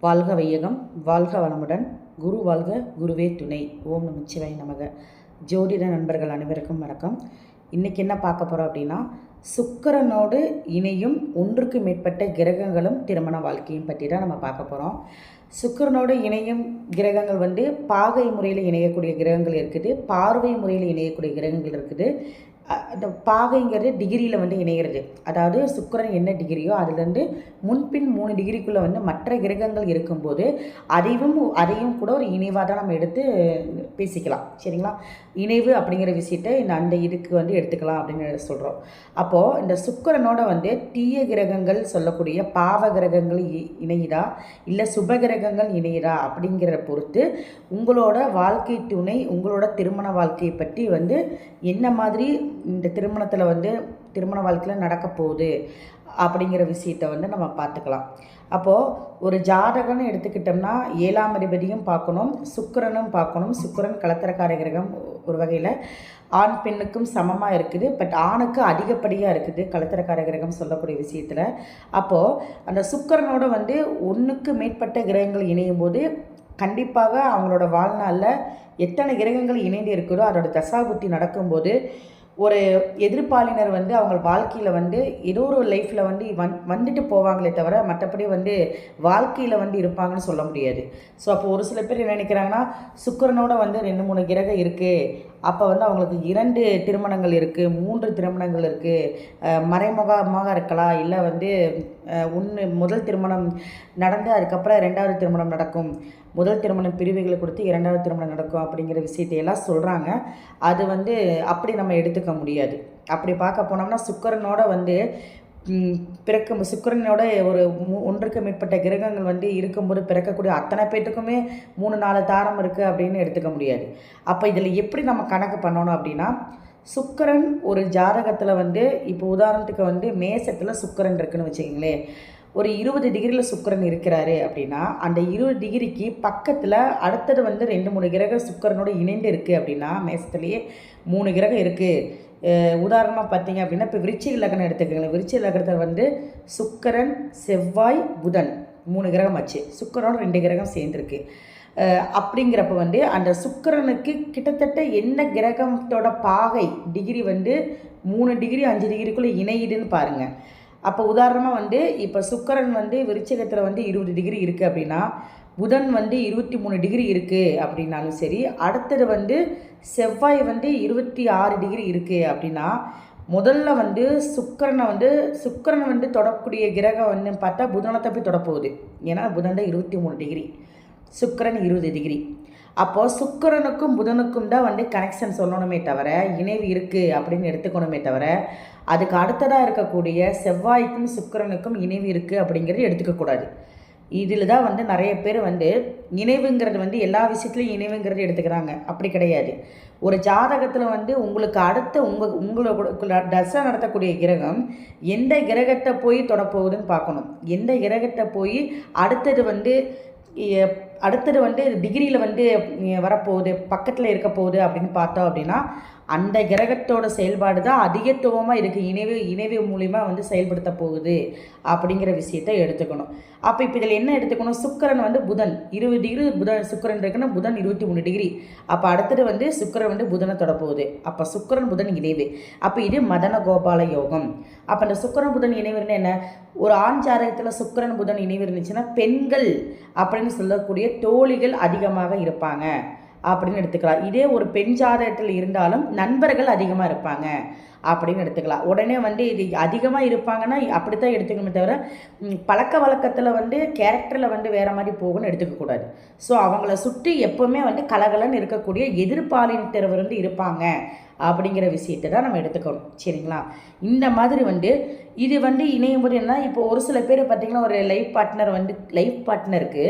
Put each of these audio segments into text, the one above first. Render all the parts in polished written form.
வாழ்க வையகம், வாழ்க வளமுடன், குரு வாழ்க, குருவே துணை. ஓம் நமச்சிவாய நமக. ஜோதிட நண்பர்கள் அனைவருக்கும் வணக்கம். இன்றைக்கி என்ன பார்க்க போகிறோம் அப்படின்னா, சுக்கிரனோடு இணையும் ஒன்றுக்கு மேற்பட்ட கிரகங்களும் திருமண வாழ்க்கையும் பற்றி தான் நம்ம பார்க்க போகிறோம். சுக்கிரனோடு இணையும் கிரகங்கள் பாகை முறையில் இணையக்கூடிய கிரகங்கள் இருக்குது, பார்வை முறையில் இணையக்கூடிய கிரகங்கள் இருக்குது. அந்த பாகைங்கிறது டிகிரியில் இணைகிறது. அதாவது சுக்கிரன் என்ன டிகிரியோ அதுலேருந்து முன்பின் 3 டிகிரிக்குள்ளே மற்ற கிரகங்கள் இருக்கும்போது அதையும் கூட ஒரு இணைவாக தான் நம்ம எடுத்து பேசிக்கலாம். சரிங்களா? இணைவு அப்படிங்கிற விஷயத்தை அந்த இதுக்கு எடுத்துக்கலாம் அப்படின்னு சொல்கிறோம். அப்போது இந்த சுக்கிரனோட தீய கிரகங்கள் சொல்லக்கூடிய பாவ கிரகங்கள் இணையுதா இல்லை சுப கிரகங்கள் இணையுதா அப்படிங்கிற பொறுத்து உங்களோட வாழ்க்கை துணை உங்களோட திருமண வாழ்க்கையை பற்றி என்ன மாதிரி இந்த திருமண வாழ்க்கையில் நடக்க போகுது அப்படிங்கிற விஷயத்தை நம்ம பார்த்துக்கலாம். அப்போது ஒரு ஜாதகம்னு எடுத்துக்கிட்டோம்னா 7ஆம் அதிபதியும் பார்க்கணும், சுக்கிரனும் பார்க்கணும். சுக்கிரன் கலத்திரக்கார கிரகம், ஒரு வகையில் ஆண் பெண்ணுக்கும் சமமாக இருக்குது. பட் ஆணுக்கு அதிகப்படியாக இருக்குது கலத்திரக்கார கிரகம் சொல்லக்கூடிய விஷயத்தில். அப்போது அந்த சுக்கிரனோட ஒன்றுக்கு மேற்பட்ட கிரகங்கள் இணையும் போது கண்டிப்பாக அவங்களோட வாழ்நாளில் எத்தனை கிரகங்கள் இணைந்து இருக்குதோ அதோட தசாபுத்தி நடக்கும்போது ஒரு எதிர்ப்பாளினர் அவங்க வாழ்க்கையில் ஏதோ ஒரு லைஃப்பில் வந்துட்டு போவாங்களே தவிர மற்றபடி வாழ்க்கையில் இருப்பாங்கன்னு சொல்ல முடியாது. ஸோ அப்போ ஒரு சில பேர் என்ன நினைக்கிறாங்கன்னா, சுக்கிரனோட 2-3 கிரகம் இருக்குது, அப்போ அவங்களுக்கு 2 திருமணங்கள் இருக்குது, 3 திருமணங்கள் இருக்குது, மறைமுகமாக இருக்கலாம், இல்லை முதல் திருமணம் நடந்து அதுக்கப்புறம் 2வது திருமணம் நடக்கும், முதல் திருமணம் பிரிவுகளை கொடுத்து 2வது திருமணம் நடக்கும் அப்படிங்கிற விஷயத்தையெல்லாம் சொல்கிறாங்க. அது அப்படி நம்ம எடுத்துக்க முடியாது. அப்படி பார்க்க போனோம்னா சுக்கிரனோட சுக்கிரனோட ஒரு ஒன்றுக்கு மேற்பட்ட கிரகங்கள் இருக்கும்போது பிறக்கக்கூடிய அத்தனை பேர்த்துக்குமே 3-4 தாரம் இருக்குது அப்படின்னு எடுத்துக்க முடியாது. அப்போ இதில் எப்படி நம்ம கணக்கு பண்ணணும் அப்படின்னா, சுக்கிரன் ஒரு ஜாதகத்தில் இப்போ உதாரணத்துக்கு மேசத்தில் சுக்கிரன் இருக்குன்னு வச்சுக்கிங்களேன். ஒரு 20 டிகிரியில் சுக்கிரன் இருக்கிறாரு அப்படின்னா அந்த 20 டிகிரிக்கு பக்கத்தில் அடுத்தது 2-3 கிரகம் சுக்கிரனோடு இணைந்து இருக்குது அப்படின்னா மேசத்துலேயே 3 கிரகம் இருக்குது. உதாரணமாக பார்த்தீங்க அப்படின்னா இப்போ விருச்சிக லக்னம் எடுத்துக்கோங்களேன். விருச்சிக லக்னத்தில் சுக்கிரன், செவ்வாய், புதன் 3 கிரகம் ஆச்சு. சுக்கிரனோட 2 கிரகம் சேர்ந்துருக்கு. அப்படிங்கிறப்ப அந்த சுக்கிரனுக்கு கிட்டத்தட்ட என்ன கிரகத்தோட பாகை டிகிரி 3 டிகிரி 5 டிகிரிக்குள்ளே இணையுதுன்னு பாருங்கள். அப்போ உதாரணமாக இப்போ சுக்கிரன் விருச்சிகத்தில் 20 டிகிரி இருக்குது அப்படின்னா புதன் 23 டிகிரி இருக்குது அப்படின்னாலும் சரி, அடுத்தது செவ்வாய் 26 டிகிரி இருக்குது அப்படின்னா முதல்ல சுக்கிரனை தொடக்கூடிய கிரகம் பார்த்தா புதனை தப்பி தொடப்போகுது. ஏன்னா புதன் 23 டிகிரி, சுக்கிரன் 20 டிகிரி. அப்போது சுக்கிரனுக்கும் புதனுக்கும் தான் கனெக்ஷன் சொல்லணுமே தவிர இணைவு இருக்குது அப்படின்னு எடுத்துக்கணுமே தவிர அதுக்கு அடுத்ததாக இருக்கக்கூடிய செவ்வாய்க்கும் சுக்கிரனுக்கும் இணைவு இருக்குது அப்படிங்கிறது எடுத்துக்கக்கூடாது. இதில் தான் நிறைய பேர் இணைவுங்கிறது எல்லா விஷயத்துலையும் இணைவுங்கிறது எடுத்துக்கிறாங்க. அப்படி கிடையாது. ஒரு ஜாதகத்தில் உங்களுக்கு அடுத்த உங்களோட தசை நடத்தக்கூடிய கிரகம் எந்த கிரகத்தை போய் தொடப்போகுதுன்னு பார்க்கணும். எந்த கிரகத்தை போய் அடுத்தது டிகிரியில் வரப்போகுது, பக்கத்தில் இருக்க போகுது அப்படின்னு பார்த்தோம் அப்படின்னா அந்த கிரகத்தோட செயல்பாடு தான் அதிகத்துவமாக இருக்குது. இணைவு மூலிமா செயல்படுத்த போகுது அப்படிங்கிற விஷயத்தை எடுத்துக்கணும். அப்போ இப்போ இதில் என்ன எடுத்துக்கணும், சுக்கிரன் புதன் 20 டிகிரி சுக்கிரன் இருக்குன்னா புதன் 23 டிகிரி. அப்போ அடுத்தது சுக்கிரன் புதனை தொட போகுது. அப்போ சுக்கிரன் புதன் இணைவு. அப்போ இது மதன கோபால யோகம். அப்போ அந்த சுக்கிரன் புதன் இணைவுன்னு என்ன, ஒரு ஆண் ஜாதகத்தில் சுக்கிரன் புதன் இணைவு இருந்துச்சுன்னா பெண்கள் அப்படின்னு சொல்லக்கூடிய தோழிகள் அதிகமாக இருப்பாங்க அப்படின்னு எடுத்துக்கலாம். இதே ஒரு பெண் ஜாதகத்தில் இருந்தாலும் நண்பர்கள் அதிகமாக இருப்பாங்க அப்படின்னு எடுத்துக்கலாம். உடனே இது அதிகமாக இருப்பாங்கன்னா அப்படித்தான் எடுத்துக்கணுமே தவிர பழக்க வழக்கத்தில் கேரக்டரில் வேறு மாதிரி போகணும்னு எடுத்துக்கக்கூடாது. ஸோ அவங்கள சுற்றி எப்போவுமே கலகலன்னு இருக்கக்கூடிய எதிர்பாலினத்தவர் இருப்பாங்க அப்படிங்கிற விஷயத்தை தான் நம்ம எடுத்துக்கணும். சரிங்களா? இந்த மாதிரி இது இணையும் போது என்ன, இப்போ ஒரு சில பேர் பார்த்திங்கன்னா ஒரு லைஃப் பார்ட்னருக்கு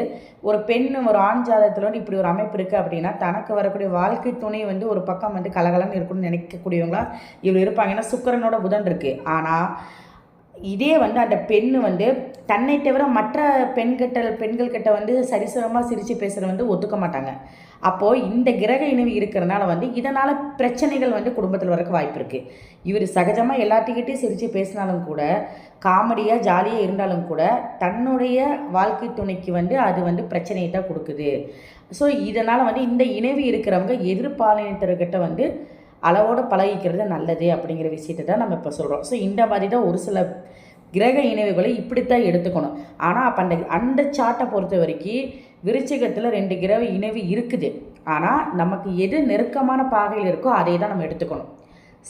ஒரு பெண் ஒரு ஆண் ஜாதகத்தில் இப்படி ஒரு அமைப்பு இருக்குது அப்படின்னா தனக்கு வரக்கூடிய வாழ்க்கை துணை ஒரு பக்கம் கலகலன்னு இருக்குன்னு நினைக்கக்கூடியவங்களா இவர் இருப்பாங்க. ஏன்னா சுக்கிரனோட புதன் இருக்குது. ஆனால் இதே வந்து அந்த பெண்ணு வந்து தன்னை தவிர மற்ற பெண்கள்கிட்ட வந்து சரிசமமாக சிரித்து பேசுகிற வந்து ஒத்துக்க மாட்டாங்க. அப்போது இந்த கிரக இணைவு இருக்கிறனால வந்து இதனால் பிரச்சனைகள் வந்து குடும்பத்தில் வரக்கு வாய்ப்பு இருக்குது. இவர் சகஜமாக எல்லாத்துக்கிட்டையும் சிரித்து பேசினாலும் கூட, காமெடியாக ஜாலியாக இருந்தாலும் கூட, தன்னுடைய வாழ்க்கை துணைக்கு வந்து அது வந்து பிரச்சனையை தான் கொடுக்குது. ஸோ இதனால் வந்து இந்த இணைவு இருக்கிறவங்க எதிர்பாலினத்தர்கிட்ட வந்து அளவோடு பழகிக்கிறது நல்லது அப்படிங்கிற விஷயத்தை தான் நம்ம இப்போ சொல்கிறோம். ஸோ இந்த மாதிரி தான் ஒரு சில கிரக இணைவுகளை இப்படித்தான் எடுத்துக்கணும். ஆனால் அப்போ அந்த சார்ட்டை பொறுத்த வரைக்கும் விருச்சிகத்தில் 2 கிரக இணைவு இருக்குது. ஆனால் நமக்கு எது நெருக்கமான பாகையில் இருக்கோ அதை தான் நம்ம எடுத்துக்கணும்.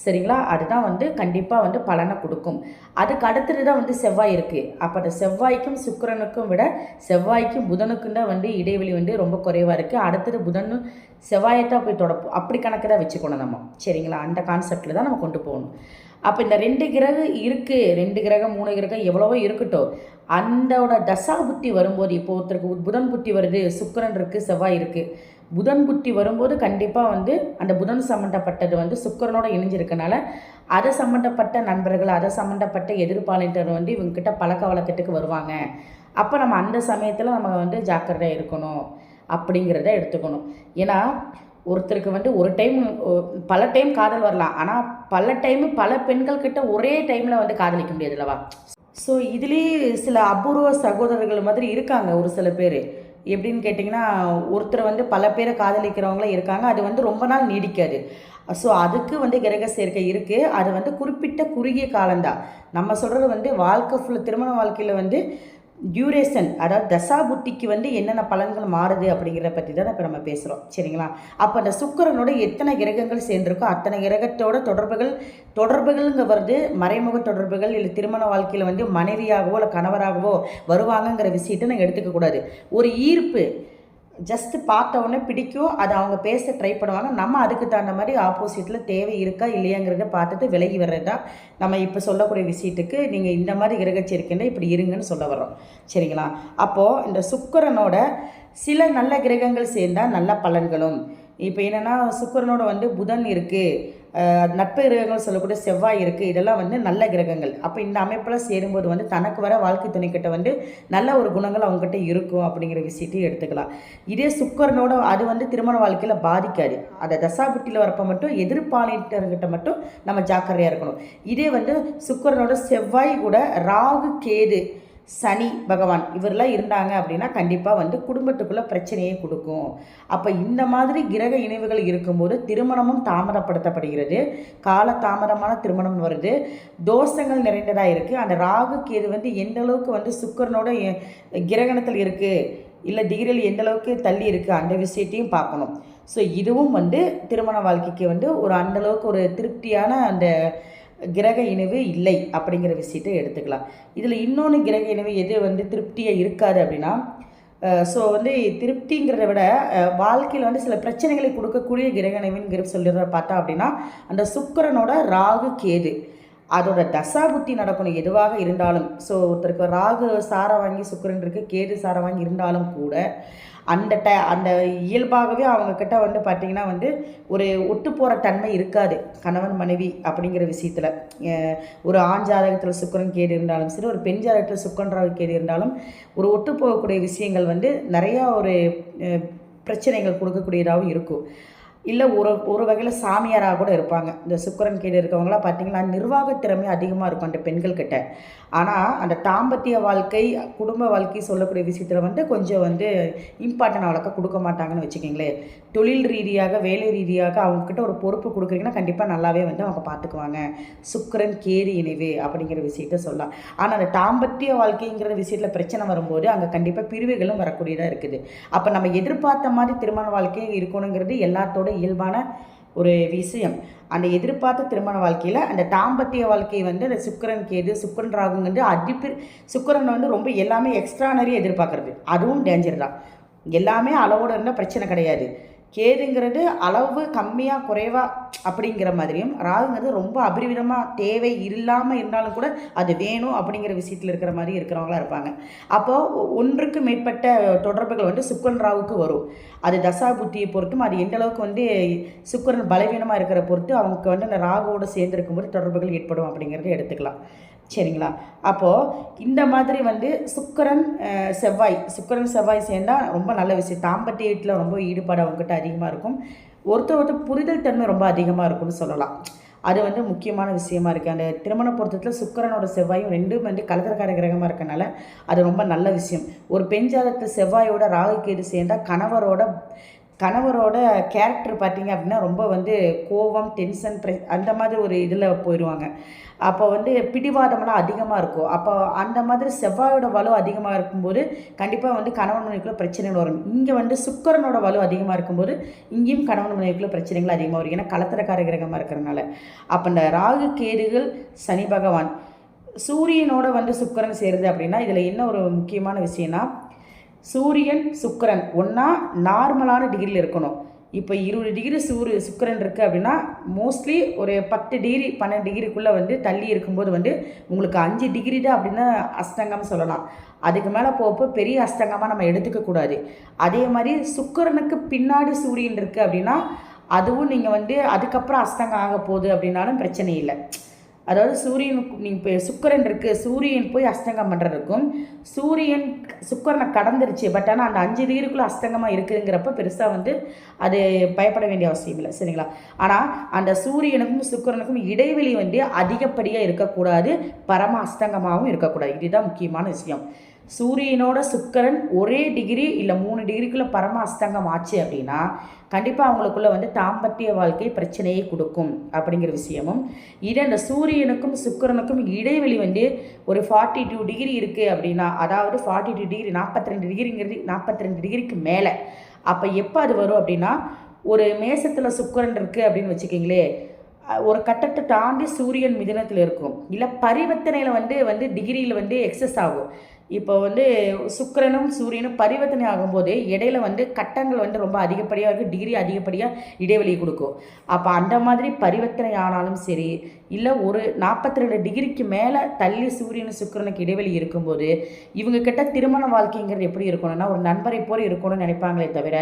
சரிங்களா? அதுதான் வந்து கண்டிப்பாக வந்து பலனை கொடுக்கும். அதுக்கு அடுத்தது தான் வந்து செவ்வாய் இருக்குது. அப்போ அந்த செவ்வாய்க்கும் சுக்கிரனுக்கும் விட செவ்வாய்க்கும் புதனுக்கும் தான் வந்து இடைவெளி வந்து ரொம்ப குறைவாக இருக்குது. அடுத்தது புதனும் செவ்வாயத்தான் போய் தொடப்போம். அப்படி கணக்கு தான் வச்சுக்கணும் நம்ம. சரிங்களா? அந்த கான்செப்டில் தான் நம்ம கொண்டு போகணும். அப்போ இந்த 2 கிரகம் இருக்குது, 2 கிரகம் 3 கிரகம் எவ்வளவோ இருக்கட்டும், அந்தோட தசா புத்தி வரும்போது, இப்போ ஒருத்தருக்கு புதன் புத்தி வருது, சுக்கிரன் இருக்குது, செவ்வாய் இருக்குது, புதன் புத்தி வரும்போது கண்டிப்பாக வந்து அந்த புதன் சம்மந்தப்பட்டது வந்து சுக்கிரனோட இணைஞ்சிருக்கனால அதை சம்மந்தப்பட்ட நண்பர்கள், அதை சம்மந்தப்பட்ட எதிர்பாலினர் வந்து இவங்ககிட்ட பழக்க வழக்கத்துக்கு வருவாங்க. அப்போ நம்ம அந்த சமயத்தில் நம்ம வந்து ஜாக்கிரதையாக இருக்கணும் அப்படிங்கிறத எடுத்துக்கணும். ஏன்னா ஒருத்தருக்கு வந்து ஒரு டைம் பல டைம் காதல் வரலாம், ஆனால் பல டைமு பல பெண்கள்கிட்ட ஒரே டைமில் வந்து காதலிக்க முடியாது இல்லவா? ஸோ இதுலேயே சில அபூர்வ சகோதரர்கள் மாதிரி இருக்காங்க ஒரு சில பேர். எப்படின்னு கேட்டிங்கன்னா, ஒருத்தர் வந்து பல பேரை காதலிக்கிறவங்களும் இருக்காங்க. அது வந்து ரொம்ப நாள் நீடிக்காது. ஸோ அதுக்கு வந்து கிரக சேர்க்கை இருக்குது. அது வந்து குறிப்பிட்ட குறுகிய காலம்தான். நம்ம சொல்கிறது வந்து வாழ்க்கை ஃபுல்லாக திருமண வாழ்க்கையில் வந்து டியூரேஷன், அதாவது தசா புத்திக்கு வந்து என்னென்ன பலன்கள் மாறுது அப்படிங்கிறத பற்றி தான் இப்போ நம்ம பேசுகிறோம். சரிங்களா? அப்போ அந்த சுக்கிரனோட எத்தனை கிரகங்கள் சேர்ந்திருக்கோ அத்தனை கிரகத்தோட தொடர்புகள்ங்க வருது. மறைமுக தொடர்புகள் இல்லை திருமண வாழ்க்கையில் வந்து மனைவியாகவோ இல்லை கணவராகவோ வருவாங்கங்கிற விஷயத்தை நாங்கள் எடுத்துக்கக்கூடாது. ஒரு ஈர்ப்பு, ஜஸ்ட்டு பார்த்த உடனே பிடிக்கும், அதை அவங்க பேச ட்ரை பண்ணுவாங்க. நம்ம அதுக்கு தகுந்த மாதிரி ஆப்போசிட்டில் தேவை இருக்கா இல்லையாங்கிறத பார்த்துட்டு விலகி வர்றது தான் நம்ம இப்போ சொல்லக்கூடிய விஷயத்துக்கு நீங்கள் இந்த மாதிரி கிரகச்சேர்க்கைன்னா இப்படி இருங்கன்னு சொல்ல வர்றோம். சரிங்களா? அப்போது இந்த சுக்கிரனோட சில நல்ல கிரகங்கள் சேர்ந்தால் நல்ல பலன்களும், இப்போ என்னென்னா சுக்கிரனோட வந்து புதன் இருக்குது, நட்பு கிரகங்கள் சொல்லக்கூடிய செவ்வாய் இருக்குது, இதெல்லாம் வந்து நல்ல கிரகங்கள். அப்போ இந்த அமைப்பில் சேரும்போது வந்து தனக்கு வர வாழ்க்கை துணைக்கிட்ட வந்து நல்ல ஒரு குணங்கள் அவங்ககிட்ட இருக்கும் அப்படிங்கிற விஷயத்தையும் எடுத்துக்கலாம். இதே சுக்கிரனோட அது வந்து திருமண வாழ்க்கையில் பாதிக்காது. அதை தசாபுட்டியில் வரப்போ மட்டும் எதிர்பாலினர்கிட்ட மட்டும் நம்ம ஜாக்கிரதையாக இருக்கணும். இதே வந்து சுக்கிரனோட செவ்வாய் கூட ராகு, கேது, சனி பகவான் இவரெல்லாம் இருந்தாங்க அப்படின்னா கண்டிப்பாக வந்து குடும்பத்துக்குள்ளே பிரச்சனையை கொடுக்கும். அப்போ இந்த மாதிரி கிரக இணைவுகள் இருக்கும்போது திருமணமும் தாமதப்படுத்தப்படுகிறது. கால தாமதமான திருமணம் வருது. தோஷங்கள் நிறைந்ததாக இருக்குது. அந்த ராகு கேது வந்து எந்த அளவுக்கு வந்து சுக்கிரனோட கிரகணத்தில் இருக்குது இல்லை டிகிரியில் எந்த அளவுக்கு தள்ளி இருக்குது அந்த விஷயத்தையும் பார்க்கணும். ஸோ இதுவும் வந்து திருமண வாழ்க்கைக்கு வந்து ஒரு அந்தளவுக்கு ஒரு திருப்தியான அந்த கிரக இணைவு இல்லை அப்படிங்கிற விஷயத்தை எடுத்துக்கலாம். இதில் இன்னொன்று கிரக இணைவு எது வந்து திருப்தியாக இருக்காது அப்படின்னா, ஸோ வந்து திருப்திங்கிறத விட வாழ்க்கையில் வந்து சில பிரச்சனைகளை கொடுக்கக்கூடிய கிரக இணைவுங்கிற சொல்லிடுற பார்த்தா அப்படின்னா அந்த சுக்கிரனோட ராகு கேது அதோட தசாபுத்தி நடக்கணும் எதுவாக இருந்தாலும். ஸோ ஒருத்தருக்கு ராகு சாரை வாங்கி சுக்கிரன் இருக்குது, கேது சாரை வாங்கி இருந்தாலும் கூட அந்த இயல்பாகவே அவங்கக்கிட்ட வந்து பார்த்திங்கன்னா வந்து ஒரு ஒட்டு போகிற தன்மை இருக்காது கணவன் மனைவி அப்படிங்கிற விஷயத்தில். ஒரு ஆண் ஜாதகத்தில் சுக்கிரன் கேது இருந்தாலும் சரி, ஒரு பெண் ஜாதகத்தில் சுக்கிரன் ராகு கேது இருந்தாலும் ஒரு ஒட்டு போகக்கூடிய விஷயங்கள் வந்து நிறையா ஒரு பிரச்சனைகள் கொடுக்கக்கூடியதாகவும் இருக்கும். இல்லை ஒரு வகையில் சாமியாராக கூட இருப்பாங்க. இந்த சுக்கிரன் கேடு இருக்கவங்களாம் பார்த்திங்கன்னா நிர்வாக திறமை அதிகமாக இருக்கும் அந்த பெண்கள்கிட்ட. ஆனால் அந்த தாம்பத்திய வாழ்க்கை, குடும்ப வாழ்க்கை சொல்லக்கூடிய விஷயத்தில் வந்து கொஞ்சம் வந்து இம்பார்ட்டன்ட் அவ்வளோக்கா கொடுக்க மாட்டாங்கன்னு வச்சுக்கிங்களேன். தொழில் ரீதியாக, வேலை ரீதியாக அவங்கக்கிட்ட ஒரு பொறுப்பு கொடுக்குறீங்கன்னா கண்டிப்பாக நல்லாவே வந்து அவங்க பார்த்துக்குவாங்க. சுக்கிரன் கேது இணைவு அப்படிங்கிற விஷயத்த சொல்லலாம். ஆனால் அந்த தாம்பத்திய வாழ்க்கைங்கிற விஷயத்தில் பிரச்சனை வரும்போது அங்கே கண்டிப்பாக பிரிவுகளும் வரக்கூடியதாக இருக்குது. அப்போ நம்ம எதிர்பார்த்த மாதிரி திருமண வாழ்க்கை இருக்கணுங்கிறது எல்லாத்தோட இயல்பான ஒரு விஷயம். அந்த எதிர்பார்த்த திருமண வாழ்க்கையில் அந்த தாம்பத்திய வாழ்க்கையை வந்து அந்த சுக்கிரன் கேது, சுக்கிரன் ராகுங்கிறது சுக்கிரன் வந்து ரொம்ப எல்லாமே எக்ஸ்ட்ரானரியாக எதிர்பார்க்குறது, அதுவும் டேஞ்சர் தான். எல்லாமே அளவோடு இருந்தால் பிரச்சனை கிடையாது. கேதுங்கிறது அளவு கம்மியாக குறைவாக அப்படிங்கிற மாதிரியும், ராகுங்கிறது ரொம்ப அபரிவிதமாக தேவை இல்லாமல் இருந்தாலும் கூட அது வேணும் அப்படிங்கிற விஷயத்தில் இருக்கிற மாதிரி இருக்கிறவங்களாம் இருப்பாங்க. அப்போது ஒன்றுக்கு மேற்பட்ட தொடர்புகள் வந்து சுக்கிரன் ராகுக்கு வரும். அது தசா புத்தியை பொறுத்தும், அது எந்த அளவுக்கு வந்து சுக்கிரன் பலவீனமாக இருக்கிற பொறுத்து அவங்களுக்கு வந்து அந்த ராகுவோடு சேர்ந்து இருக்கும்போது தொடர்புகள் ஏற்படும் அப்படிங்கிறத எடுத்துக்கலாம். சரிங்களா? அப்போது இந்த மாதிரி வந்து சுக்கிரன் செவ்வாய் சேர்ந்தால் ரொம்ப நல்ல விஷயம். தாம்பத்தியத்தில் ரொம்ப ஈடுபாடு அவங்ககிட்ட அதிகமாக இருக்கும். ஒருத்தர் புரிதல் தன்மை ரொம்ப அதிகமாக இருக்கும்னு சொல்லலாம். அது வந்து முக்கியமான விஷயமா இருக்குது. அந்த திருமண பொருத்தத்தில் சுக்கிரனோட செவ்வாயும் ரெண்டும் வந்து கலத்திரக்கார கிரகமாக இருக்கனால அது ரொம்ப நல்ல விஷயம். ஒரு பெண் ஜாதகத்தில் செவ்வாயோட ராகு கேது சேர்ந்தால் கணவரோட கேரக்டர் பார்த்தீங்க அப்படின்னா ரொம்ப வந்து கோவம், டென்ஷன், அந்த மாதிரி ஒரு இதில் போயிடுவாங்க. அப்போ வந்து பிடிவாதமெல்லாம் அதிகமாக இருக்கும். அப்போ அந்த மாதிரி செவ்வாயோட வலு அதிகமாக இருக்கும்போது கண்டிப்பாக வந்து கணவன் மனைவிக்குள்ள பிரச்சனைகள் வரும். இங்கே வந்து சுக்கிரனோட வலு அதிகமாக இருக்கும்போது இங்கேயும் கணவன் மனைவிக்குள்ள பிரச்சனைகள் அதிகமாக வரும். ஏன்னா கலத்திரக்கார கிரகமாக இருக்கிறனால. அப்போ இந்த ராகு கேதுகள், சனி பகவான், சூரியனோட வந்து சுக்கிரன் சேருது அப்படின்னா இதில் என்ன ஒரு முக்கியமான விஷயம்னா, சூரியன் சுக்கிரன் ஒன்றா நார்மலான டிகிரியில் இருக்கணும். இப்போ 20 டிகிரி சுக்கிரன் இருக்குது அப்படின்னா மோஸ்ட்லி ஒரு 10 டிகிரி 12 டிகிரிக்குள்ளே வந்து தள்ளி இருக்கும்போது வந்து உங்களுக்கு 5 டிகிரி தான் அப்படின்னா அஸ்தங்கம் சொல்லலாம். அதுக்கு மேலே போக பெரிய அஸ்தங்கமாக நம்ம எடுத்துக்கக்கூடாது. அதே மாதிரி சுக்கிரனுக்கு பின்னாடி சூரியன் இருக்குது அப்படின்னா அதுவும் நீங்கள் வந்து அதுக்கப்புறம் அஸ்தங்கம் ஆக போகுது அப்படின்னாலும் பிரச்சனை இல்லை. அதாவது சூரியனுக்கு நீங்கள் இப்போ சுக்கிரன் இருக்குது, சூரியன் போய் அஸ்தங்கம் பண்ணுறதுக்கும் சூரியன் சுக்கிரனை கடந்துருச்சு, பட் ஆனால் அந்த 5 டிகிரிக்குள்ளே அஸ்தங்கமாக இருக்குங்கிறப்ப பெருசாக வந்து அது பயப்பட வேண்டிய அவசியம் இல்லை, சரிங்களா? ஆனால் அந்த சூரியனுக்கும் சுக்கிரனுக்கும் இடைவெளி வந்து அதிகப்படியாக இருக்கக்கூடாது, பரம அஸ்தங்கமாகவும் இருக்கக்கூடாது. இதுதான் முக்கியமான விஷயம். சூரியனோட சுக்கிரன் ஒரே டிகிரி இல்லை 3 டிகிரிக்குள்ளே பரம அஸ்தங்கம் ஆச்சு அப்படின்னா கண்டிப்பாக அவங்களுக்குள்ள வந்து தாம்பத்திய வாழ்க்கை பிரச்சனையை கொடுக்கும் அப்படிங்கிற விஷயமும். இதே அந்த சூரியனுக்கும் சுக்கிரனுக்கும் இடைவெளி வந்து ஒரு 42 டிகிரி இருக்குது அப்படின்னா, அதாவது 42 டிகிரி 42 டிகிரிங்கிறது 42 டிகிரிக்கு மேலே, அப்போ எப்போ அது வரும் அப்படின்னா, ஒரு மேசத்தில் சுக்கிரன் இருக்குது அப்படின்னு வச்சுக்கிங்களே, ஒரு கட்டத்தை தாண்டி சூரியன் மிதுனத்தில் இருக்கும். இல்லை பரிவர்த்தனையில் வந்து டிகிரியில் வந்து எக்ஸஸ் ஆகும். இப்போ வந்து சுக்கிரனும் சூரியனும் பரிவர்த்தனை ஆகும்போது இடையில வந்து கட்டங்கள் வந்து ரொம்ப அதிகப்படியாக இருக்குது, டிகிரி அதிகப்படியாக இடைவெளி கொடுக்கும். அப்போ அந்த மாதிரி பரிவர்த்தனை ஆனாலும் சரி, இல்லை ஒரு 42 டிகிரிக்கு மேலே தள்ளி சூரியன் சுக்கிரனுக்கு இடைவெளி இருக்கும்போது இவங்க கிட்ட திருமண வாழ்க்கைங்கிறது எப்படி இருக்கணும்னா ஒரு நண்பரை போல் இருக்கணும்னு நினைப்பாங்களே தவிர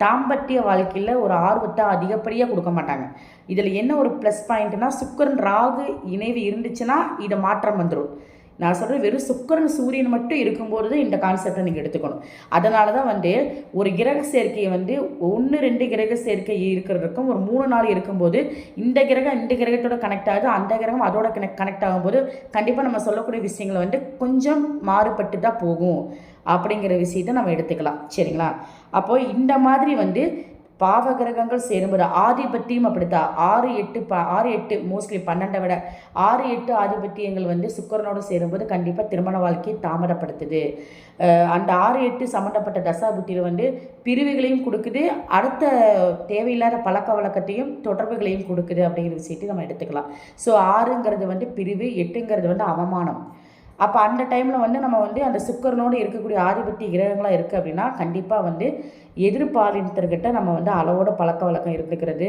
தாம்பத்திய வாழ்க்கையில் ஒரு ஆர்வத்தை அதிகப்படியாக கொடுக்க மாட்டாங்க. இதில் என்ன ஒரு ப்ளஸ் பாயிண்ட்னா, சுக்கிரன் ராகு இணைவு இருந்துச்சுன்னா இதை மாற்றம் வந்துடும். நான் சொல்கிறேன், வெறும் சுக்கிரன் சூரியன் மட்டும் இருக்கும்போது தான் இந்த கான்செப்டை நீங்கள் எடுத்துக்கணும். அதனால தான் வந்து ஒரு கிரக சேர்க்கையை வந்து 1 2 கிரக சேர்க்கை இருக்கிறதுக்கும் ஒரு 3 4 இருக்கும்போது இந்த கிரகம் இந்த கிரகத்தோட கனெக்ட் ஆகுது, அந்த கிரகம் அதோட கனெக்ட் ஆகும்போது கண்டிப்பாக நம்ம சொல்லக்கூடிய விஷயங்களை வந்து கொஞ்சம் மாறுபட்டு தான் போகும் அப்படிங்கிற விஷயத்தை நம்ம எடுத்துக்கலாம், சரிங்களா? அப்போது இந்த மாதிரி வந்து பாவ கிரகங்கள் சேரும்போது ஆதிபத்தியம் அப்படித்தான் 6 8 மோஸ்ட்லி 12 விட 6 8 ஆதிபத்தியங்கள் வந்து சுக்கிரனோடு சேரும்போது கண்டிப்பாக திருமண வாழ்க்கையை தாமதப்படுத்துது. அந்த 6 8 சம்மந்தப்பட்ட தசாபுத்தியில் வந்து பிரிவுகளையும் கொடுக்குது, அடுத்த தேவையில்லாத பழக்க வழக்கத்தையும் தொடர்புகளையும் கொடுக்குது அப்படிங்கிற விஷயத்தை நம்ம எடுத்துக்கலாம். ஸோ 6ங்கிறது வந்து பிரிவு, 8ங்கிறது வந்து அவமானம். அப்போ அந்த டைமில் வந்து நம்ம வந்து அந்த சுக்கிரனோடு இருக்கக்கூடிய ஆதிபத்திய கிரகங்களாக இருக்குது அப்படின்னா கண்டிப்பாக வந்து எதிர்பாலினத்திற்கிட்ட நம்ம வந்து அளவோட பழக்க வழக்கம் இருந்துக்கிறது,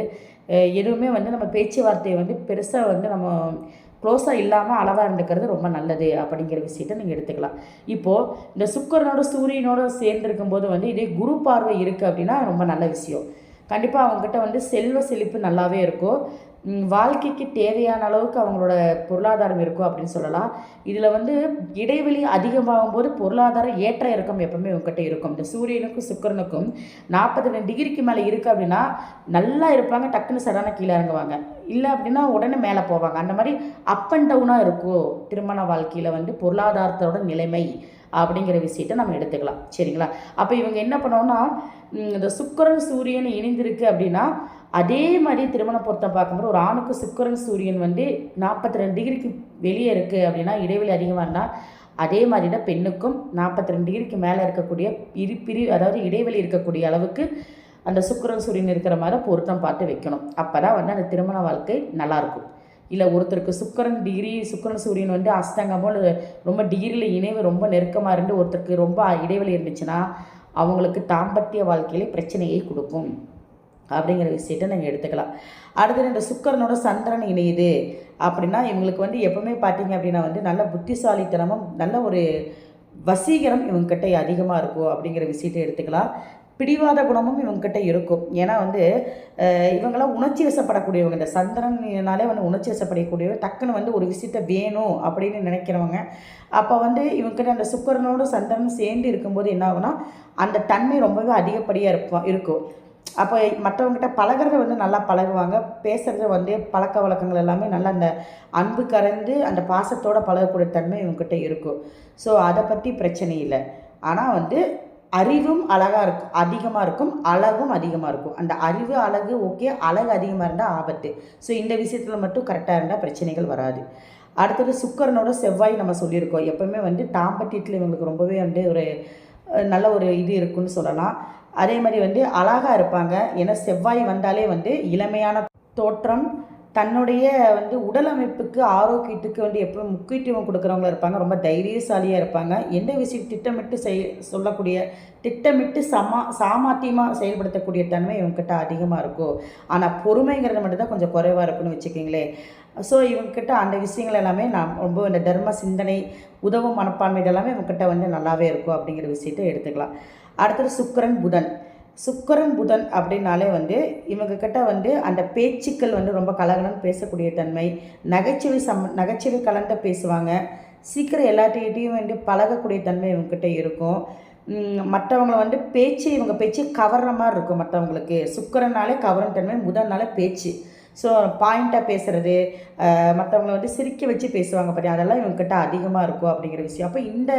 எதுவுமே வந்து நம்ம பேச்சுவார்த்தையை வந்து பெருசாக வந்து நம்ம க்ளோஸாக இல்லாமல் அளவாக இருந்துக்கிறது ரொம்ப நல்லது அப்படிங்கிற விஷயத்தை நீங்கள் எடுத்துக்கலாம். இப்போது இந்த சுக்கிரனோட சூரியனோடு சேர்ந்துருக்கும்போது வந்து இதே குரு பார்வை இருக்குது அப்படின்னா ரொம்ப நல்ல விஷயம். கண்டிப்பாக அவங்ககிட்ட வந்து செல்வ செழிப்பு நல்லாவே இருக்கும், வாழ்க்கைக்கு தேவையான அளவுக்கு அவங்களோட பொருளாதாரம் இருக்கும் அப்படின்னு சொல்லலாம். இதில் வந்து இடைவெளி அதிகமாகும் போது பொருளாதார ஏற்ற இறக்கம் எப்பவுமே உங்ககிட்ட இருக்கும். இந்த சூரியனுக்கும் சுக்கிரனுக்கும் 42 டிகிரிக்கு மேலே இருக்குது அப்படின்னா நல்லா இருப்பாங்க, டக்குன்னு சடான கீழே இறங்குவாங்க, இல்லை அப்படின்னா உடனே மேலே போவாங்க. அந்த மாதிரி அப் அண்ட் டவுனாக இருக்கும் திருமண வாழ்க்கையில் வந்து பொருளாதாரத்தோட நிலைமை அப்படிங்கிற விஷயத்தை நம்ம எடுத்துக்கலாம், சரிங்களா? அப்போ இவங்க என்ன பண்ணோன்னா, இந்த சுக்கிரன் சூரியன் இணைந்திருக்கு அப்படின்னா அதே மாதிரி திருமண பொருத்தம் பார்க்கும்போது ஒரு ஆணுக்கு சுக்கிரன் சூரியன் வந்து 42 டிகிரிக்கு வெளியே இருக்குது அப்படின்னா இடைவெளி அதிகமாக இருந்தால் அதே மாதிரி தான் பெண்ணுக்கும் 42 டிகிரிக்கு மேலே இருக்கக்கூடிய அதாவது இடைவெளி இருக்கக்கூடிய அளவுக்கு அந்த சுக்கிரன் சூரியன் இருக்கிற மாதிரி பொருத்தம் பார்த்து வைக்கணும். அப்போ தான் வந்து அந்த திருமண வாழ்க்கை நல்லாயிருக்கும். இல்லை ஒருத்தருக்கு சுக்கிரன் சூரியன் வந்து அஸ்தங்கமோ இல்லை ரொம்ப டிகிரியில் இணைவு ரொம்ப நெருக்கமாக இருந்து ஒருத்தருக்கு ரொம்ப இடைவெளி இருந்துச்சுன்னா அவங்களுக்கு தாம்பத்திய வாழ்க்கையிலே பிரச்சனையை கொடுக்கும் அப்படிங்கிற விஷயத்தை நீங்கள் எடுத்துக்கலாம். அடுத்தது இந்த சுக்கிரனோட சந்திரன் இணையுது அப்படின்னா இவங்களுக்கு வந்து எப்பவுமே பார்த்தீங்க அப்படின்னா வந்து நல்ல புத்திசாலித்தனமும் நல்ல ஒரு வசீகரம் இவங்ககிட்ட அதிகமாக இருக்கும் அப்படிங்கிற விஷயத்தை எடுத்துக்கலாம். பிடிவாத குணமும் இவங்ககிட்ட இருக்கும். ஏன்னா வந்து இவங்களாம் உணர்ச்சி வசப்படக்கூடியவங்க. இந்த சந்திரனாலே வந்து உணர்ச்சி வசப்படக்கூடியவங்க. டக்குன்னு வந்து ஒரு விஷயத்த வேணும் அப்படின்னு நினைக்கிறவங்க. அப்போ வந்து இவங்ககிட்ட அந்த சுக்கிரனோடு சந்திரனும் சேர்ந்து இருக்கும்போது என்ன ஆகுனா, அந்த தன்மை ரொம்பவே அதிகப்படியாக இருக்கும். அப்போ மற்றவங்ககிட்ட பழகிறத வந்து நல்லா பழகுவாங்க. பேசுகிறது வந்து பழக்க வழக்கங்கள் எல்லாமே நல்லா அந்த அன்பு கலந்து அந்த பாசத்தோடு பழகக்கூடிய தன்மை இவங்ககிட்ட இருக்கும். ஸோ அதை பற்றி பிரச்சனை இல்லை. ஆனால் வந்து அறிவும் அழகாக இருக்கும், அதிகமாக இருக்கும், அழகும் அதிகமாக இருக்கும். அந்த அறிவு அழகு ஓகே, அழகு அதிகமாக இருந்தால் ஆபத்து. ஸோ இந்த விஷயத்தில் மட்டும் கரெக்டாக இருந்தால் பிரச்சனைகள் வராது. அடுத்தது சுக்கிரனோட செவ்வாய் நம்ம சொல்லியிருக்கோம். எப்போவுமே வந்து தாம்பத்தியத்தில் இவங்களுக்கு ரொம்பவே வந்து ஒரு நல்ல ஒரு இது இருக்குன்னு சொல்லலாம். அதே மாதிரி வந்து அழகாக இருப்பாங்க. ஏன்னா செவ்வாய் வந்தாலே வந்து இளமையான தோற்றம், தன்னுடைய வந்து உடல் அமைப்புக்கு ஆரோக்கியத்துக்கு வந்து எப்பவும் முக்கியத்துவம் கொடுக்குறவங்களா இருப்பாங்க. ரொம்ப தைரியசாலியாக இருப்பாங்க. எந்த விஷயம் திட்டமிட்டு சொல்லக்கூடிய திட்டமிட்டு சாமர்த்தியமாக செயல்படுத்தக்கூடிய தன்மை இவங்ககிட்ட அதிகமாக இருக்கும். ஆனால் பொறுமைங்கிறது மட்டும்தான் கொஞ்சம் குறைவாக இருக்குன்னு வச்சுக்கிங்களேன். ஸோ இவங்ககிட்ட அந்த விஷயங்கள் எல்லாமே நான் ரொம்ப இந்த தர்ம சிந்தனை, உதவும் மனப்பான்மை இதெல்லாமே இவங்ககிட்ட வந்து நல்லாவே இருக்கும் அப்படிங்கிற விஷயத்தை எடுத்துக்கலாம். அடுத்தது சுக்கிரன் புதன். சுக்கிரன் புதன் அப்படின்னாலே வந்து இவங்கக்கிட்ட வந்து அந்த பேச்சுக்கள் வந்து ரொம்ப கலகலன்னு பேசக்கூடிய தன்மை, நகைச்சுவை கலந்த பேசுவாங்க. சீக்கிரம் எல்லாத்தையும் வந்து பழகக்கூடிய தன்மை இவங்ககிட்ட இருக்கும். மற்றவங்களை வந்து இவங்க பேச்சு கவர்ற மாதிரி இருக்கும் மற்றவங்களுக்கு. சுக்கிரனாலே கவரும் தன்மை, புதன்னாலே பேச்சு. ஸோ பாயிண்ட்டாக பேசுகிறது, மற்றவங்கள வந்து சிரிக்க வச்சு பேசுவாங்க பாத்தியா, அதெல்லாம் இவங்ககிட்ட அதிகமாக இருக்கும் அப்படிங்கிற விஷயம். அப்போ இந்த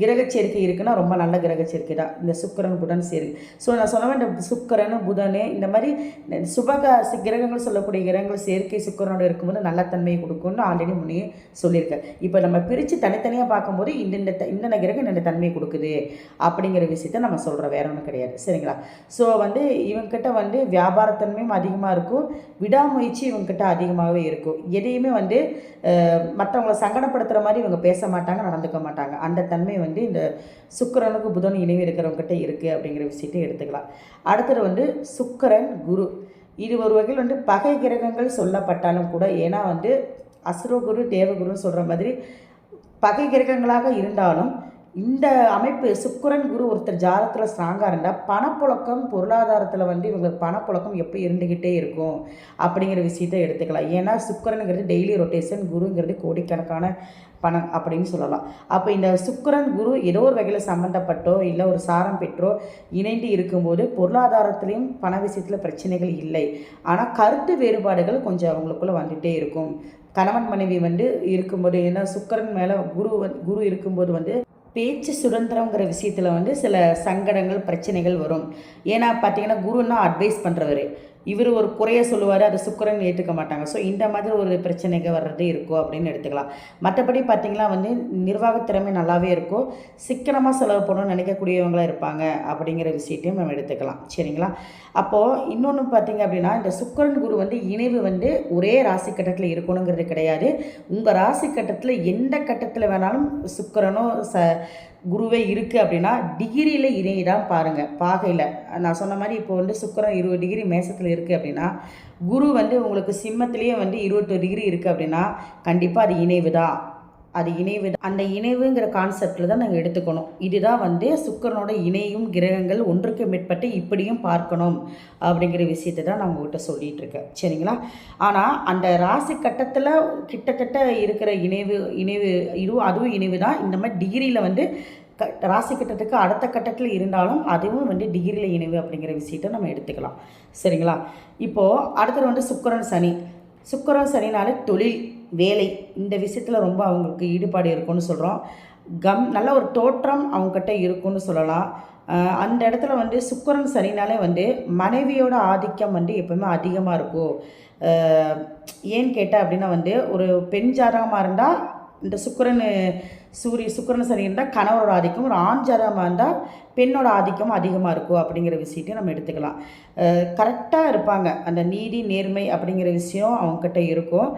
கிரக சேர்க்கை இருக்குன்னா ரொம்ப நல்ல கிரக சேர்க்கை தான் இந்த சுக்கிரன் புதன் சேர்க்கை. ஸோ நான் சொல்லுவேன், இந்த சுக்கிரன் புதன் இந்த மாதிரி கிரகங்கள் சொல்லக்கூடிய கிரகங்கள் சேர்க்கை சுக்கிரனோட இருக்கும்போது நல்ல தன்மையை கொடுக்கும்னு ஆல்ரெடி முன்னே சொல்லியிருக்கேன். இப்போ நம்ம பிரித்து தனித்தனியாக பார்க்கும்போது இந்த கிரகம் இந்த தன்மையை கொடுக்குது அப்படிங்கிற விஷயத்த நம்ம சொல்கிறோம், வேற ஒன்றும் கிடையாது. சரிங்களா? ஸோ வந்து இவங்ககிட்ட வந்து வியாபாரத்தன்மையும் அதிகமாக இருக்கும், விடாமுயற்சி இவங்ககிட்ட அதிகமாகவே இருக்கும். எதையுமே வந்து மற்றவங்களை சங்கடப்படுத்துகிற மாதிரி இவங்க பேச மாட்டாங்க, நடந்துக்க மாட்டாங்க. அந்த தன்மை வந்து இந்த சுக்கிரனுக்கு புதன் இணைவு இருக்கிறவங்ககிட்ட இருக்குது அப்படிங்கிற விஷயத்தை எடுத்துக்கலாம். அடுத்தது வந்து சுக்கிரன் குரு. இது ஒரு வகையில் வந்து பகை கிரகங்கள் சொல்லப்பட்டாலும் கூட, ஏன்னா வந்து அசுரகுரு தேவகுருன்னு சொல்கிற மாதிரி பகை கிரகங்களாக இருந்தாலும் இந்த அமைப்பு சுக்கிரன் குரு ஒருத்தர் ஜாதகத்தில் ஸ்ட்ராங்காக இருந்தால் பணப்புழக்கம், பொருளாதாரத்தில் வந்து இவங்களுக்கு பணப்புழக்கம் எப்போ இருந்துக்கிட்டே இருக்கும் அப்படிங்கிற விஷயத்தை எடுத்துக்கலாம். ஏன்னா சுக்கிரனுங்கிறது டெய்லி ரொட்டேஷன், குருங்கிறது கோடிக்கணக்கான பணம் அப்படின்னு சொல்லலாம். அப்போ இந்த சுக்கிரன் குரு ஏதோ ஒரு வகையில் சம்மந்தப்பட்டோ இல்லை ஒரு சாரம் பெற்றோ இணைந்து இருக்கும்போது பொருளாதாரத்துலேயும் பண விஷயத்தில் பிரச்சனைகள் இல்லை. ஆனால் கருத்து வேறுபாடுகள் கொஞ்சம் அவங்களுக்குள்ளே வந்துகிட்டே இருக்கும். கணவன் மனைவி வந்து இருக்கும்போது, ஏன்னா சுக்கிரன் மேலே குரு இருக்கும்போது வந்து பேச்சு சுதந்திரங்கிற விஷயத்தில் வந்து சில சங்கடங்கள் பிரச்சனைகள் வரும். ஏன்னா பார்த்தீங்கன்னா குருன்னா அட்வைஸ் பண்ணுறவர், இவர் ஒரு குறைய சொல்லுவார், அதை சுக்கிரன் ஏற்றுக்க மாட்டாங்க. ஸோ இந்த மாதிரி ஒரு பிரச்சனைகள் வர்றது இருக்கும் அப்படின்னு எடுத்துக்கலாம். மற்றபடி பார்த்திங்கன்னா வந்து நிர்வாகத்திறமை நல்லாவே இருக்கும், சிக்கனமாக செலவு பண்ணணும்னு நினைக்கக்கூடியவங்களாக இருப்பாங்க அப்படிங்கிற விஷயத்தையும் நம்ம எடுத்துக்கலாம். சரிங்களா? அப்போது இன்னொன்று பார்த்திங்க அப்படின்னா, இந்த சுக்கிரன் குரு வந்து இணைவு வந்து ஒரே ராசி கட்டத்தில் இருக்கணுங்கிறது கிடையாது. உங்கள் ராசி கட்டத்தில் எந்த கட்டத்தில் வேணாலும் சுக்கிரனோ குருவே இருக்குது அப்படின்னா டிகிரியில் இணைதான் பாருங்கள். பாகையில் நான் சொன்ன மாதிரி இப்போ வந்து சுக்கிரன் 20 டிகிரி மேசத்தில் இருக்குது அப்படின்னா, குரு வந்து உங்களுக்கு சிம்மத்திலேயே வந்து 21 டிகிரி இருக்குது அப்படின்னா கண்டிப்பாக அது இணைவு தான். அந்த இணைவுங்கிற கான்செப்டில் தான் நாங்கள் எடுத்துக்கணும். இதுதான் வந்து சுக்கிரனோட இணையும் கிரகங்கள் ஒன்றுக்கு மேற்பட்டு இப்படியும் பார்க்கணும் அப்படிங்கிற விஷயத்தை தான் நான் உங்கள்கிட்ட சொல்லிகிட்ருக்கேன். சரிங்களா? ஆனால் அந்த ராசி கட்டத்தில் கிட்டத்தட்ட இருக்கிற அதுவும் இணைவு தான். இந்த மாதிரி டிகிரியில் வந்து ராசி கட்டத்துக்கு அடுத்த கட்டத்தில் இருந்தாலும் அதுவும் வந்து டிகிரியில் இணைவு அப்படிங்கிற விஷயத்தை நம்ம எடுத்துக்கலாம். சரிங்களா? இப்போது அடுத்தது வந்து சுக்கிரன் சனினாலே தொழில், வேலை இந்த விஷயத்தில் ரொம்ப அவங்களுக்கு ஈடுபாடு இருக்குன்னு சொல்கிறோம். நல்ல ஒரு தோற்றம் அவங்கக்கிட்ட இருக்குன்னு சொல்லலாம். அந்த இடத்துல வந்து சுக்கிரன் சனினாலே வந்து மனைவியோட ஆதிக்கம் வந்து எப்பவுமே அதிகமாக இருக்கும். ஏன்னு கேட்டால் அப்படின்னா வந்து ஒரு பெண் ஜாதகமாக இருந்தால் இந்த சுக்கிரன் சனி இருந்தால் கணவரோட ஆதிக்கம், ஒரு ஆண் ஜாதகமாக இருந்தால் பெண்ணோட ஆதிக்கம் அதிகமாக இருக்கும் அப்படிங்கிற விஷயத்தையும் நம்ம எடுத்துக்கலாம். கரெக்டாக இருப்பாங்க. அந்த நீதி நேர்மை அப்படிங்கிற விஷயம் அவங்கக்கிட்ட இருக்கும்.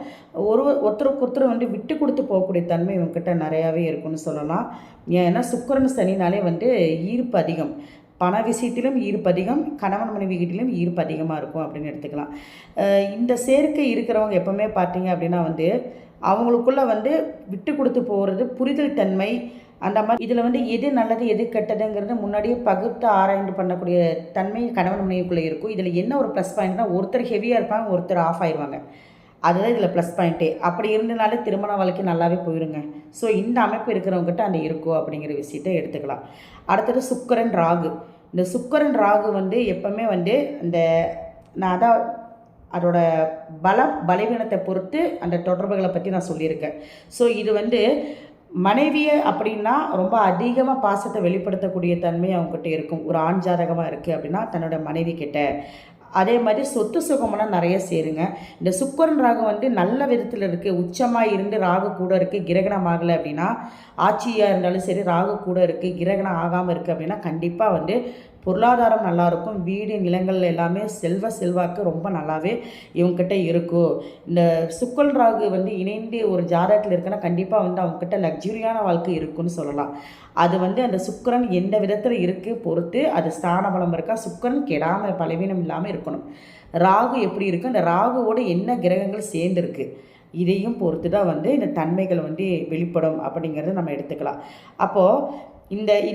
ஒருத்தருக்கு ஒருத்தர் வந்து விட்டு கொடுத்து போகக்கூடிய தன்மை இவங்கக்கிட்ட நிறையாவே இருக்குன்னு சொல்லலாம். ஏன்னா சுக்கிரன் சனினாலே வந்து ஈர்ப்பு அதிகம், பண விஷயத்திலும் ஈர்ப்பு அதிகம், கணவன் மனைவிகிட்டிலும் ஈர்ப்பு அதிகமாக இருக்கும் அப்படின்னு எடுத்துக்கலாம். இந்த சேர்க்கை இருக்கிறவங்க எப்போவுமே பார்த்தீங்க அப்படின்னா வந்து அவங்களுக்குள்ளே வந்து விட்டு கொடுத்து போகிறது, புரிதல் தன்மை, அந்த மாதிரி இதில் வந்து எது நல்லது எது கெட்டதுங்கிறது முன்னாடியே பகுத்து ஆராய்ந்து பண்ணக்கூடிய தன்மை கணவன் மனைவிக்குள்ளே இருக்கும். இதில் என்ன ஒரு ப்ளஸ் பாயிண்ட்னா, ஒருத்தர் ஹெவியாக இருப்பாங்க, ஒருத்தர் ஆஃப் ஆயிடுவாங்க. அதுதான் இதில் ப்ளஸ் பாயிண்ட்டே. அப்படி இருந்தனாலே திருமண வாழ்க்கை நல்லாவே போயிருங்க. ஸோ இந்த அமைப்பு இருக்கிறவங்ககிட்ட அந்த இருக்கும் அப்படிங்கிற விஷயத்தை எடுத்துக்கலாம். அடுத்தது சுக்கிரன் ராகு. இந்த சுக்கிரன் ராகு வந்து எப்பவுமே வந்து இந்த நான் அதான் அதோட பலவீனத்தை பொறுத்து அந்த தொடர்புகளை பற்றி நான் சொல்லியிருக்கேன். ஸோ இது வந்து மனைவியை அப்படின்னா ரொம்ப அதிகமாக பாசத்தை வெளிப்படுத்தக்கூடிய தன்மை அவங்ககிட்ட இருக்கும். ஒரு ஆண் ஜாதகமாக இருக்குது அப்படின்னா தன்னோட மனைவி கிட்ட. அதே மாதிரி சொத்து சுகமெல்லாம் நிறைய சேருங்க. இந்த சுக்கிரன் ராகு வந்து நல்ல விதத்தில் இருக்குது. உச்சமாக இருந்து ராகு கூட இருக்குது, கிரகணம் ஆகலை அப்படின்னா, ஆட்சியாக இருந்தாலும் சரி ராகு கூட இருக்குது, கிரகணம் ஆகாமல் இருக்குது அப்படின்னா கண்டிப்பாக வந்து பொருளாதாரம் நல்லாயிருக்கும். வீடு நிலங்கள் எல்லாமே செல்வாக்கு ரொம்ப நல்லாவே இவங்ககிட்ட இருக்கும். இந்த சுக்கிரன் ராகு வந்து இணைந்து ஒரு ஜாதகத்தில் இருக்குன்னா கண்டிப்பாக வந்து அவங்கக்கிட்ட லக்ஸுரியான வாழ்க்கை இருக்குன்னு சொல்லலாம். அது வந்து அந்த சுக்கிரன் எந்த விதத்தில் இருக்குது பொறுத்து அது ஸ்தான பலம் இருக்கா. சுக்கிரன் கெடாமல் பலவீனம் இல்லாமல் இருக்கணும். ராகு எப்படி இருக்குது, அந்த ராகுவோட என்ன கிரகங்கள் சேர்ந்துருக்கு இதையும் பொறுத்து தான் வந்து இந்த தன்மைகள் வந்து வெளிப்படும் அப்படிங்கிறத நம்ம எடுத்துக்கலாம். அப்போது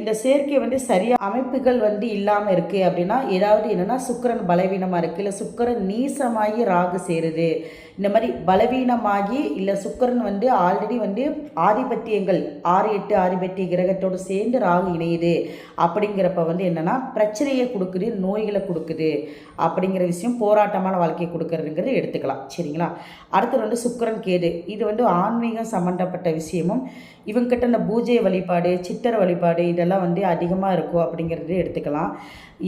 இந்த சேர்க்கை வந்து சரியாக அமைப்புகள் வந்து இல்லாமல் இருக்குது அப்படின்னா, ஏதாவது என்னென்னா சுக்கிரன் பலவீனமாக இருக்குது, இல்லை சுக்கிரன் நீசமாகி ராகு சேருது, இந்த மாதிரி பலவீனமாகி, இல்லை சுக்கிரன் வந்து ஆல்ரெடி வந்து ஆதிபத்தியங்கள் 6-8 ஆதிபத்திய கிரகத்தோடு சேர்ந்து ராகு இணையுது அப்படிங்கிறப்ப வந்து என்னென்னா பிரச்சனையை கொடுக்குது, நோய்களை கொடுக்குது அப்படிங்கிற விஷயம், போராட்டமான வாழ்க்கையை கொடுக்குறதுங்கிறது எடுத்துக்கலாம். சரிங்களா? அடுத்தது வந்து சுக்கிரன் கேது. இது வந்து ஆன்மீகம் சம்மந்தப்பட்ட விஷயமும் இவங்ககிட்ட இந்த பூஜை வழிபாடு, சித்தர் வழிபாடு இதெல்லாம் வந்து அதிகமாக இருக்கும் அப்படிங்கிறது எடுத்துக்கலாம்.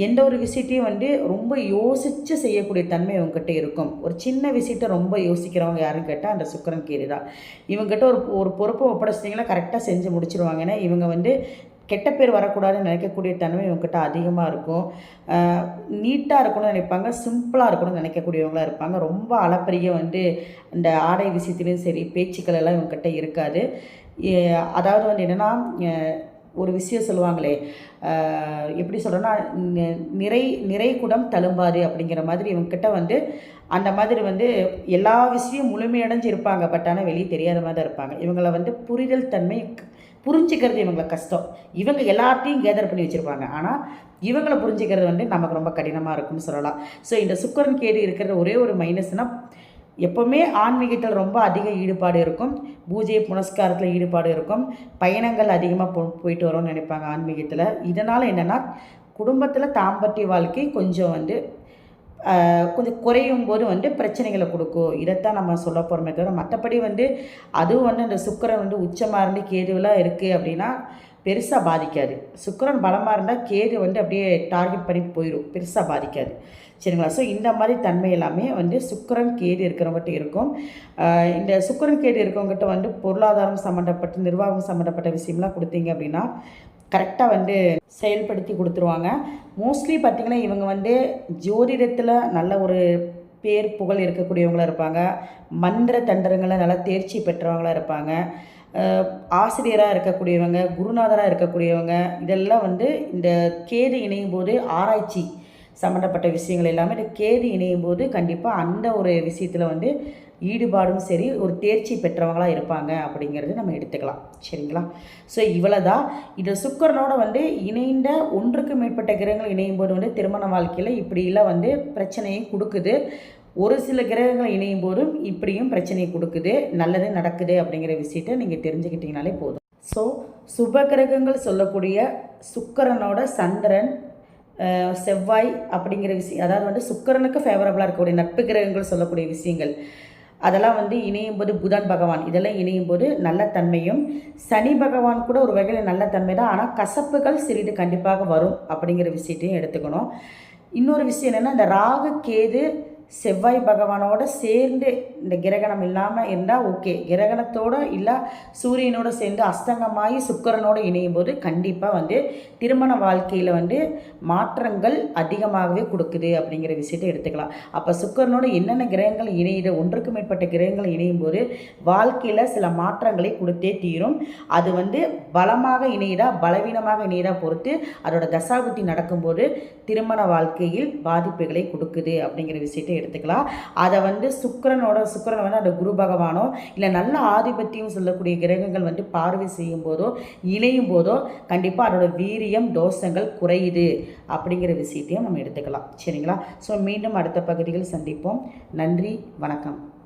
எந்த ஒரு விஷயத்தையும் வந்து ரொம்ப யோசித்து செய்யக்கூடிய தன்மை இவங்ககிட்ட இருக்கும். ஒரு சின்ன விஷயத்தை ரொம்ப யோசிக்கிறவங்க யாருன்னு கேட்டால் அந்த சுக்கிரன் கேது தான். இவங்ககிட்ட ஒரு பொறுப்பை ஒப்படைச்சிட்டிங்கன்னா கரெக்டாக செஞ்சு முடிச்சிருவாங்க. ஏன்னா இவங்க வந்து கெட்ட பேர் வரக்கூடாதுன்னு நினைக்கக்கூடிய தன்மை இவங்ககிட்ட அதிகமாக இருக்கும். நீட்டாக இருக்கணும்னு நினைப்பாங்க, சிம்பிளாக இருக்கணும்னு நினைக்கக்கூடியவங்களாக இருப்பாங்க. ரொம்ப அளப்பரிய வந்து இந்த ஆடை விஷயத்துலேயும் சரி பேச்சுக்கள் எல்லாம் இவங்ககிட்ட இருக்காது. அதாவது வந்து என்னென்னா, ஒரு விஷயம் சொல்லுவாங்களே, எப்படி சொல்கிறேன்னா, நிறை குடம் தழும்பாது அப்படிங்கிற மாதிரி இவங்ககிட்ட வந்து அந்த மாதிரி வந்து எல்லா விஷயம் முழுமையடைஞ்சு இருப்பாங்க. பட் ஆனால் வெளியே தெரியாத மாதிரி தான் இருப்பாங்க. இவங்களை வந்து புரிதல் தன்மை புரிஞ்சிக்கிறது இவங்களை கஷ்டம். இவங்க எல்லாத்தையும் கேதர் பண்ணி வச்சுருப்பாங்க. ஆனால் இவங்களை புரிஞ்சிக்கிறது வந்து நமக்கு ரொம்ப கடினமாக இருக்கும்னு சொல்லலாம். ஸோ இந்த சுக்கிரன் கேது இருக்கிற ஒரே ஒரு மைனஸ்னால், எப்போவுமே ஆன்மீகத்தில் ரொம்ப அதிக ஈடுபாடு இருக்கும், பூஜை புனஸ்காரத்தில் ஈடுபாடு இருக்கும், பயணங்கள் அதிகமாக போயிட்டு வரோம்னு நினைப்பாங்க ஆன்மீகத்தில். இதனால் என்னென்னா குடும்பத்தில் தாம்பத்திய வாழ்க்கை கொஞ்சம் குறையும் போது வந்து பிரச்சனைகளை கொடுக்கும். இதைத்தான் நம்ம சொல்ல போகிறோமே தவிர மற்றபடி வந்து அதுவும் வந்து அந்த சுக்கிரன் வந்து உச்சமாக இருந்து கேதுவெலாம் இருக்குது அப்படின்னா பெருசாக பாதிக்காது. சுக்கிரன் பலமாக இருந்தால் கேது வந்து அப்படியே டார்கெட் பண்ணி போயிடும், பெருசாக பாதிக்காது. சரிங்களா? ஸோ இந்த மாதிரி தன்மை எல்லாமே வந்து சுக்கிரன் கேது இருக்கிறவங்ககிட்ட இருக்கும். இந்த சுக்கிரன் கேது இருக்கவங்ககிட்ட வந்து பொருளாதாரம் சம்மந்தப்பட்ட நிர்வாகம் சம்மந்தப்பட்ட விஷயம்லாம் கொடுத்தீங்க அப்படின்னா கரெக்டாக வந்து செயல்படுத்தி கொடுத்துருவாங்க. மோஸ்ட்லி பார்த்திங்கன்னா இவங்க வந்து ஜோதிடத்தில் நல்ல ஒரு பேர் புகழ் இருக்கக்கூடியவங்களாக இருப்பாங்க. மந்திர தந்திரங்களை நல்லா தேர்ச்சி பெற்றவங்களாக இருப்பாங்க. ஆசிரியராக இருக்கக்கூடியவங்க, குருநாதராக இருக்கக்கூடியவங்க, இதெல்லாம் வந்து இந்த கேது இணையும் போது ஆராய்ச்சி சம்மந்தப்பட்ட விஷயங்கள் எல்லாமே இந்த கேது இணையும் போது கண்டிப்பாக அந்த ஒரு விஷயத்தில் வந்து ஈடுபாடும் சரி ஒரு தேர்ச்சி பெற்றவங்களாக இருப்பாங்க அப்படிங்கிறது நம்ம எடுத்துக்கலாம். சரிங்களா? ஸோ இவ்வளோ தான். இது சுக்கிரனோட வந்து இணைந்த ஒன்றுக்கு மேற்பட்ட கிரகங்கள் இணையும் போது வந்து திருமண வாழ்க்கையில் இப்படிலாம் வந்து பிரச்சனையை கொடுக்குது. ஒரு சில கிரகங்கள் இணையும் போதும் இப்படியும் பிரச்சனையை கொடுக்குது, நல்லது நடக்குது அப்படிங்கிற விஷயத்தை நீங்கள் தெரிஞ்சுக்கிட்டீங்கனாலே போதும். ஸோ சுப கிரகங்கள் சொல்லக்கூடிய சுக்கிரனோட சந்திரன், செவ்வாய் அப்படிங்கிற விஷயம், அதாவது வந்து சுக்கிரனுக்கு ஃபேவரபுளாக இருக்கக்கூடிய நட்பு கிரகங்கள் சொல்லக்கூடிய விஷயங்கள் அதெல்லாம் வந்து இணையும் போது புதன் பகவான் இதெல்லாம் இணையும் போது நல்ல தன்மையும், சனி பகவான் கூட ஒரு வகையில் நல்ல தன்மை தான், ஆனால் கசப்புகள் சிறிது கண்டிப்பாக வரும் அப்படிங்கிற விஷயத்தையும் எடுத்துக்கணும். இன்னொரு விஷயம் என்னென்னா, இந்த ராகு கேது செவ்வாய் பகவானோட சேர்ந்து இந்த கிரகணம் இல்லாமல் இருந்தால் ஓகே, கிரகணத்தோடு இல்லை சூரியனோடு சேர்ந்து அஸ்தங்கமாகி சுக்கிரனோடு இணையும் போது கண்டிப்பாக வந்து திருமண வாழ்க்கையில் வந்து மாற்றங்கள் அதிகமாகவே கொடுக்குது அப்படிங்கிற விஷயத்தை எடுத்துக்கலாம். அப்போ சுக்கிரனோட என்னென்ன கிரகங்கள் இணையுது, ஒன்றுக்கு மேற்பட்ட கிரகங்கள் இணையும் போது வாழ்க்கையில் சில மாற்றங்களை கொடுத்தே தீரும். அது வந்து பலமாக இணையுதா பலவீனமாக இணையுதா பொறுத்து அதோட தசாபுத்தி நடக்கும்போது திருமண வாழ்க்கையில் பாதிப்புகளை கொடுக்குது அப்படிங்கிற விஷயத்தை எடுத்துக்கலாம். அதை வந்து சுக்கிரன் வந்து அந்த குரு பகவானோ இல்லை நல்ல ஆதிபத்தியம் சொல்லக்கூடிய கிரகங்கள் வந்து பார்வை செய்யும் போதோ இணையும் போதோ கண்டிப்பாக அதோட வீரியம் தோஷங்கள் குறையுது அப்படிங்கிற விஷயத்தையும் நம்ம எடுத்துக்கலாம். சரிங்களா? ஸோ மீண்டும் அடுத்த பகுதியில் சந்திப்போம். நன்றி, வணக்கம்.